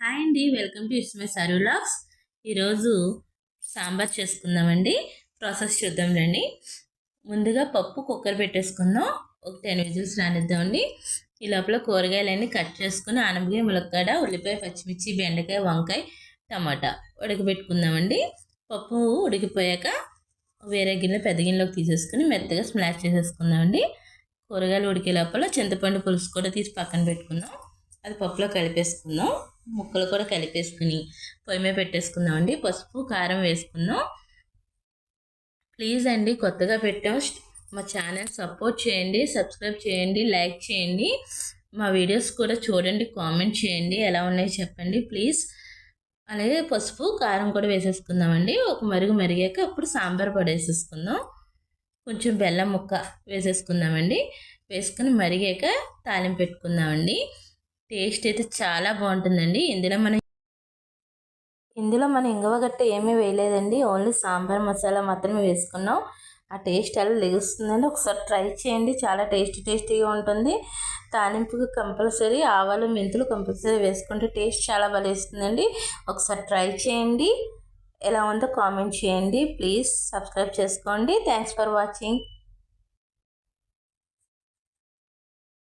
Hi అండి, welcome to it's my sir vlogs. ఈరోజు సాంబార్ చేసుకుందామండి. ప్రాసెస్ చూద్దాం రండి. ముందుగా పప్పు కుక్కర్ పెట్టేసుకుందాం. ఒక 10 విజిల్స్ రానిద్దామండి. ఈ లోపల కూరగాయలన్నీ కట్ చేసుకుని ఆనపకాయ, ములక్కాడ, ఉల్లిపాయ, పచ్చిమిర్చి, బెండకాయ, వంకాయ, టమాటా ఉడకబెట్టుకుందామండి. పప్పు ఉడికిపోయాక వేరే గిన్నె పెద్ద గిన్నెలోకి తీసేసుకుని మెత్తగా స్మాష్ చేసేసుకుందామండి. కూరగాయలు ఉడికే లోపల చింతపండు పులుసు కూడా తీసి పక్కన పెట్టుకుందాం. అది పప్పులో కలిపేసుకుందాం. ముక్కలు కూడా కలిపేసుకుని పొయ్యి మీద పెట్టేసుకుందాం అండి. పసుపు కారం వేసుకుందాం. ప్లీజ్ అండి, కొత్తగా పెట్టాం, మా ఛానల్ సపోర్ట్ చేయండి, సబ్స్క్రైబ్ చేయండి, లైక్ చేయండి. మా వీడియోస్ కూడా చూడండి, కామెంట్ చేయండి, ఎలా ఉన్నాయో చెప్పండి ప్లీజ్. అలాగే పసుపు కారం కూడా వేసేసుకుందామండి. ఒక మరుగు మరిగాక అప్పుడు సాంబార్ పొడి వేసేసుకుందాం. కొంచెం బెల్లం ముక్క వేసేసుకుందామండి. వేసుకుని మరిగాక తాలింపు పెట్టుకుందామండి. టేస్ట్ అయితే చాలా బాగుంటుందండి. ఇందులో మనం ఇంగువ గట్ట ఏమీ వేయలేదండి. ఓన్లీ సాంబార్ మసాలా మాత్రమే వేసుకున్నాం. ఆ టేస్ట్ అలా లెగుస్తుందండి. ఒకసారి ట్రై చేయండి, చాలా టేస్టీగా ఉంటుంది. తాలింపుకి కంపల్సరీ ఆవాలు, మెంతులు కంపల్సరీ వేసుకుంటే టేస్ట్ చాలా బాగా ఒకసారి ట్రై చేయండి. ఎలా ఉందో కామెంట్ చేయండి. ప్లీజ్ సబ్స్క్రైబ్ చేసుకోండి. Thanks for watching.